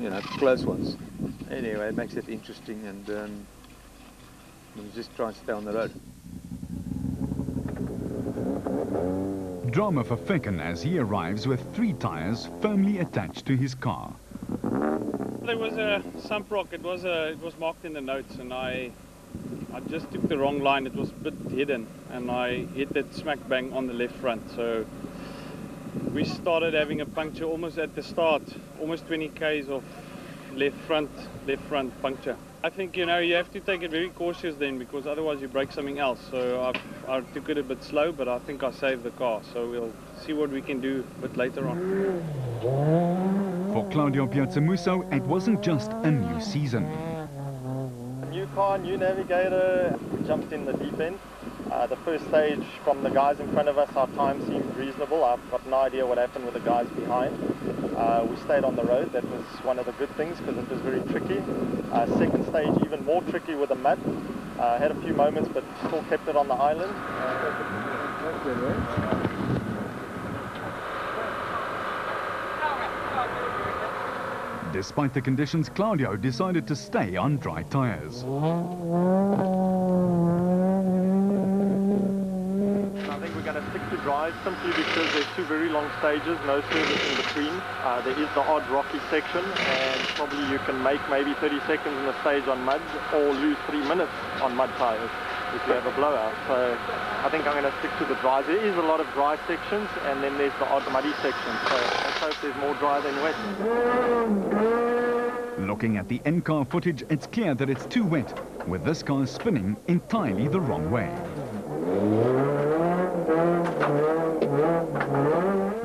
you know, close ones. Anyway, it makes it interesting, and we just try and stay on the road. Drama for Fecken as he arrives with 3 tyres firmly attached to his car. There was a sump rock. It was marked in the notes, and I just took the wrong line. It was a bit hidden, and I hit it smack bang on the left front. So we started having a puncture almost at the start, almost 20 k's of left front puncture. I think, you know, you have to take it very cautious then, because otherwise you break something else. So I took it a bit slow, but I think I saved the car. So we'll see what we can do a bit later on. For Claudio Piazzamusso, it wasn't just a new season. New car, new navigator. We jumped in the deep end. The first stage, from the guys in front of us, our time seemed reasonable. I've got no idea what happened with the guys behind. We stayed on the road. That was one of the good things, because it was very tricky. Second stage, even more tricky with the mud. Had a few moments, but still kept it on the island. Despite the conditions, Claudio decided to stay on dry tyres. I think we're going to stick to dry simply because there's 2 very long stages, no service in between. There is the odd rocky section, and probably you can make maybe 30 seconds in a stage on mud, or lose 3 minutes on mud tyres if you have a blowout. So I think I'm going to stick to the dry. There is a lot of dry sections, and then there's the odd muddy section. So let's hope there's more dry than wet. Looking at the in-car footage, it's clear that it's too wet, with this car spinning entirely the wrong way.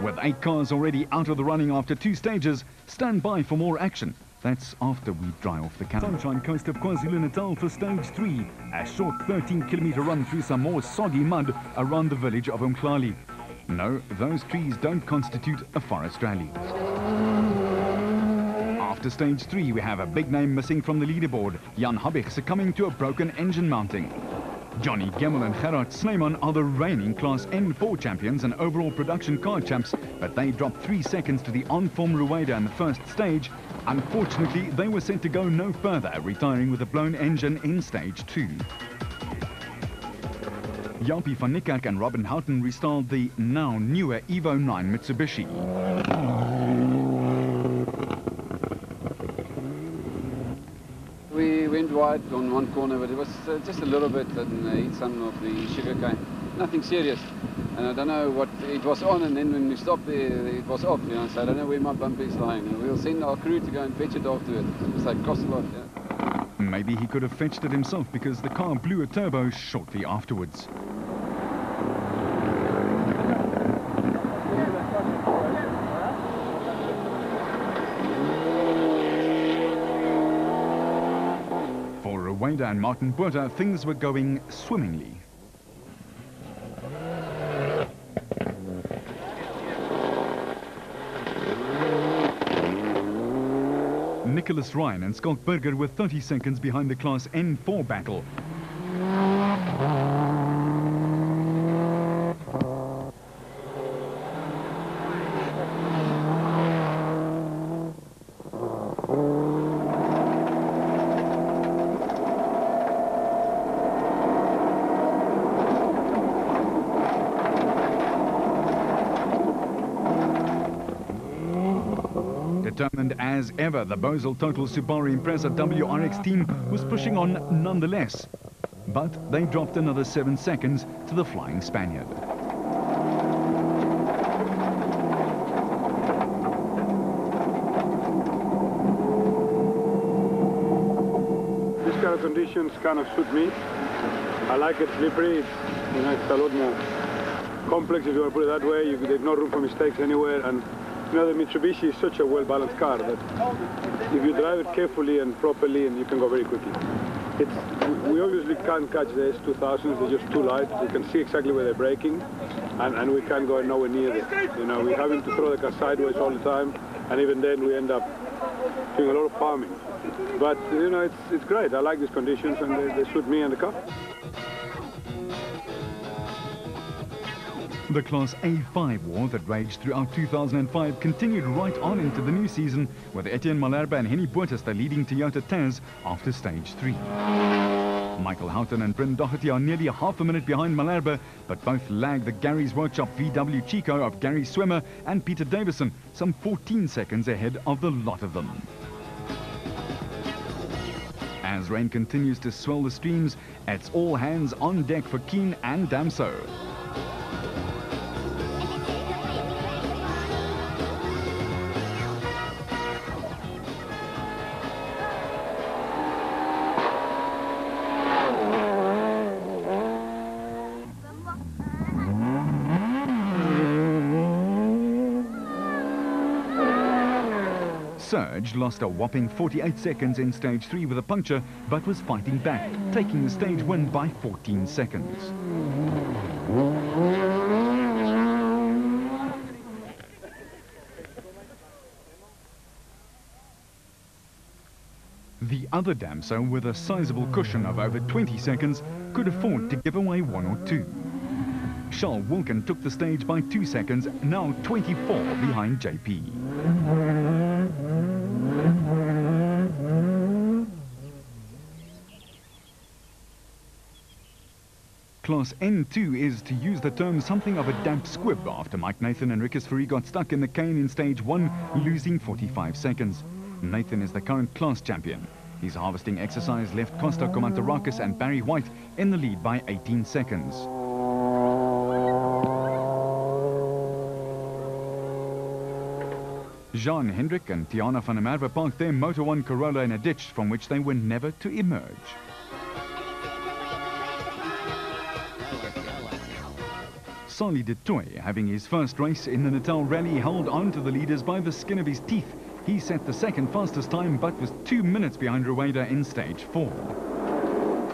With 8 cars already out of the running after 2 stages, stand by for more action. That's after we dry off the car. Sunshine Coast of KwaZulu-Natal for stage 3, a short 13-kilometer run through some more soggy mud around the village of Umhlali. No, those trees don't constitute a forest rally. After stage 3, we have a big name missing from the leaderboard, Jan Habig succumbing to a broken engine mounting. Johnny Gemmel and Gerard Snyman are the reigning Class N4 champions and overall production car champs, but they dropped 3 seconds to the on-form Rueda in the first stage. Unfortunately, they were set to go no further, retiring with a blown engine in stage 2. Japie van Niekerk and Robin Houghton restyled the now newer Evo 9 Mitsubishi. We went wide on one corner, but it was just a little bit and hit some of the sugarcane. Nothing serious. And I don't know what it was on, and then when we stopped there, it was off, you know, so I don't know where my bumper is lying. And we'll send our crew to go and fetch it afterwards. It was like cost a lot, yeah. Maybe he could have fetched it himself, because the car blew a turbo shortly afterwards. For Rueda and Martin Botha, things were going swimmingly. Nicholas Ryan and Schalk Burger were 30 seconds behind the Class N4 battle. Determined as ever, the Bosel Total Subaru Impreza WRX team was pushing on nonetheless. But they dropped another 7 seconds to the Flying Spaniard. This kind of conditions kind of suit me. I like it slippery. It's, you know, it's a lot more complex, if you want to put it that way. There's no room for mistakes anywhere. And you know, the Mitsubishi is such a well-balanced car that if you drive it carefully and properly, and you can go very quickly. We obviously can't catch the S2000s, they're just too light. We can see exactly where they're braking, and we can't go nowhere near them. You know, we're having to throw the car sideways all the time, and even then we end up doing a lot of farming. But, you know, it's great. I like these conditions, and they suit me and the car. The Class A5 war that raged throughout 2005 continued right on into the new season, with Etienne Malherbe and Henny Bottas the leading Toyota Taz after stage 3. Michael Houghton and Bryn Doherty are nearly half a minute behind Malherbe, but both lag the Gary's Workshop VW Chico of Gary Swimmer and Peter Davison, some 14 seconds ahead of the lot of them. As rain continues to swell the streams, it's all hands on deck for Keen and Damso. Serge lost a whopping 48 seconds in stage 3 with a puncture, but was fighting back, taking the stage win by 14 seconds. The other Damso, with a sizable cushion of over 20 seconds, could afford to give away 1 or 2. Charles Wilkin took the stage by 2 seconds, now 24 behind JP. Class N2 is, to use the term, something of a damp squib after Mike Nathan and Rikus Fourie got stuck in the cane in stage 1, losing 45 seconds. Nathan is the current class champion. His harvesting exercise left Costa Komantarakis and Barry White in the lead by 18 seconds. Jean Hendrik and Tiana van der Merwe parked their Motor 1 Corolla in a ditch from which they were never to emerge. Sali de Toy, having his first race in the Natal rally, held on to the leaders by the skin of his teeth. He set the second fastest time, but was 2 minutes behind Rueda in stage 4.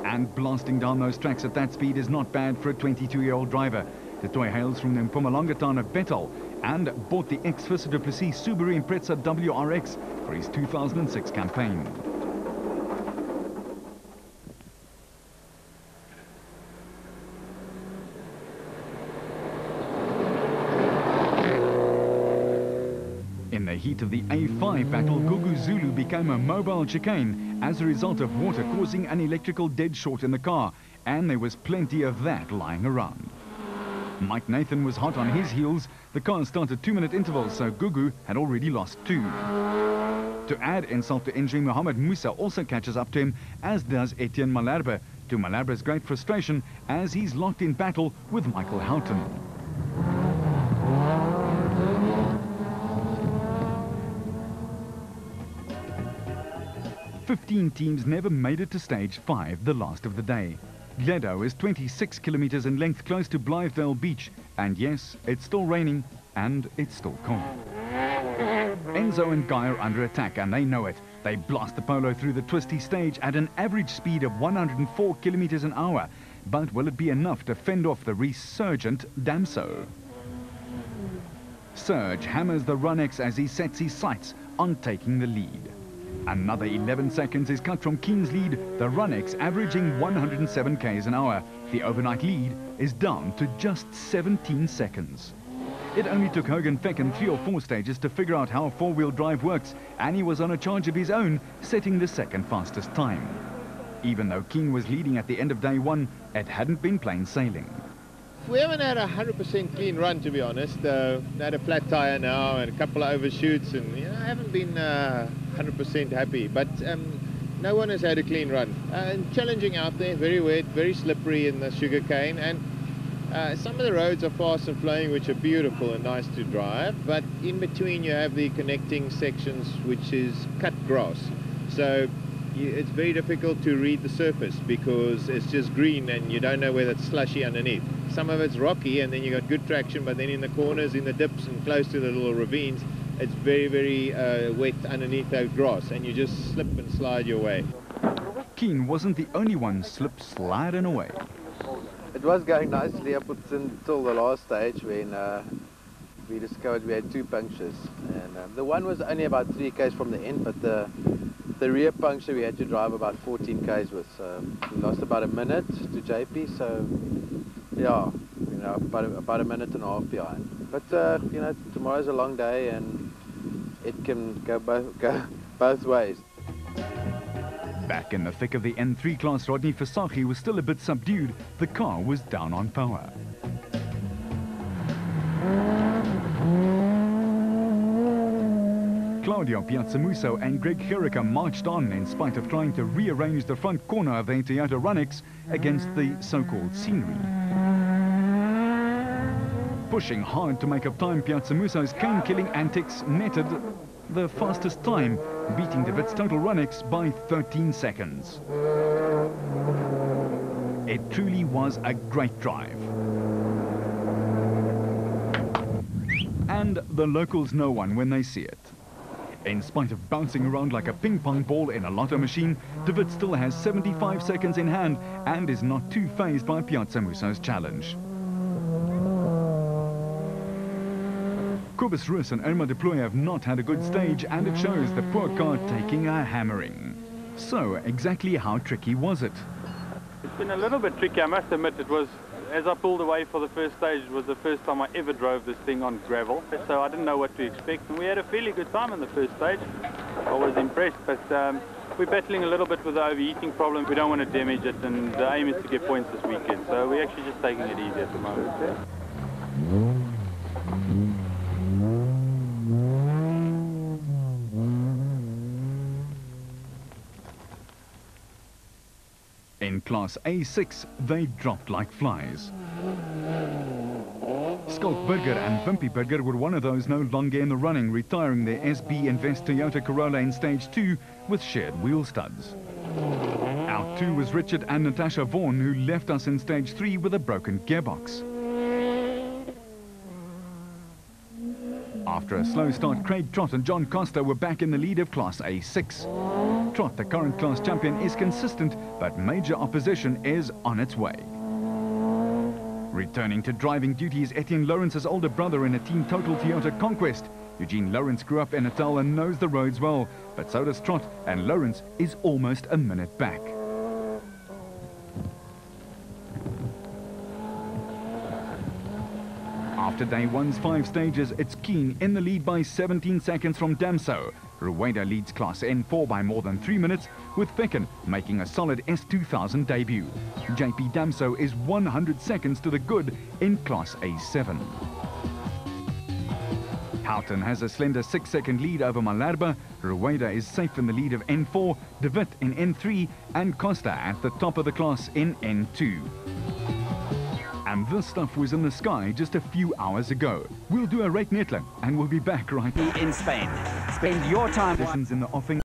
And blasting down those tracks at that speed is not bad for a 22-year-old driver. De Toy hails from the Mpumalanga town of Natal and bought the ex-Fisser du Plessis Subaru Impreza WRX for his 2006 campaign. In the heat of the A5 battle, Gugu Zulu became a mobile chicane as a result of water causing an electrical dead short in the car, and there was plenty of that lying around. Mike Nathan was hot on his heels. The car started 2-minute intervals, so Gugu had already lost 2. To add insult to injury, Mohamed Musa also catches up to him, as does Etienne Malherbe, to Malherbe's great frustration as he's locked in battle with Michael Houghton. "15 teams never made it to stage 5, the last of the day. Gledo is 26 kilometers in length, close to Blythedale Beach, and yes, it's still raining and it's still cold. Enzo and Guy are under attack, and they know it. They blast the Polo through the twisty stage at an average speed of 104 kilometers an hour, but will it be enough to fend off the resurgent Damso? Serge hammers the Runex as he sets his sights on taking the lead. Another 11 seconds is cut from Keen's lead, the Runex averaging 107 k's an hour. The overnight lead is down to just 17 seconds. It only took Hogan Fecken 3 or 4 stages to figure out how four-wheel drive works, and he was on a charge of his own, setting the second fastest time. Even though Keen was leading at the end of day 1, it hadn't been plain sailing. We haven't had a 100% clean run, to be honest. Had a flat tire now and a couple of overshoots, and I haven't been 100% happy. But no one has had a clean run. Challenging out there, very wet, very slippery in the sugarcane, and some of the roads are fast and flowing, which are beautiful and nice to drive. But in between, you have the connecting sections, which is cut grass. So it's very difficult to read the surface because it's just green and you don't know whether it's slushy underneath. Some of it's rocky, and then you got good traction, but then in the corners, in the dips and close to the little ravines, it's very, very wet underneath that grass, and you just slip and slide your way. Keen wasn't the only one sliding away. It was going nicely up until the last stage when we discovered we had 2 punctures. And the one was only about 3 k's from the end, but the rear puncture we had to drive about 14 k's with. So we lost about a minute to JP, so yeah, you know, about a minute and a half behind. But you know, tomorrow's a long day and it can go both ways. Back in the thick of the N3 class, Rodney Fasagi was still a bit subdued. The car was down on power. Claudio Piazzamuso and Greg Gericke marched on in spite of trying to rearrange the front corner of their Toyota Runnix against the so-called scenery. Pushing hard to make up time, Piazzamuso's cane-killing antics netted the fastest time, beating De Wit's total Runnix by 13 seconds. It truly was a great drive. And the locals know one when they see it. In spite of bouncing around like a ping-pong ball in a lotto machine, De Wit still has 75 seconds in hand and is not too fazed by Piazzamuso's challenge. Kobus Roos and Irma de Plooy have not had a good stage, and it shows the poor car taking a hammering. So, exactly how tricky was it? It's been a little bit tricky, I must admit. It was, as I pulled away for the first stage, it was the first time I ever drove this thing on gravel, so I didn't know what to expect, and we had a fairly good time in the first stage. I was impressed, but we're battling a little bit with the overheating problem. We don't want to damage it, and the aim is to get points this weekend, so we're actually just taking it easy at the moment. In Class A6, they dropped like flies. Skulkberger and Wimpyberger were one of those no longer in the running, retiring their SB Invest Toyota Corolla in Stage 2 with shared wheel studs. Out too was Richard and Natasha Vaughan, who left us in Stage 3 with a broken gearbox. After a slow start, Craig Trott and John Costa were back in the lead of Class A6. Trott, the current class champion, is consistent, but major opposition is on its way. Returning to driving duty is Etienne Lawrence's older brother in a Team Total Toyota Conquest. Eugene Lawrence grew up in Natal and knows the roads well, but so does Trott, and Lawrence is almost a minute back. After day one's 5 stages, it's Keen in the lead by 17 seconds from Damso. Rueda leads Class N4 by more than 3 minutes, with Fecken making a solid S2000 debut. JP Damso is 100 seconds to the good in Class A7. Houghton has a slender 6-second lead over Malherbe. Rueda is safe in the lead of N4, De Wit in N3, and Costa at the top of the class in N2. And this stuff was in the sky just a few hours ago. We'll do a rate Netler, and we'll be back right in Spain. Spend your time in the offing.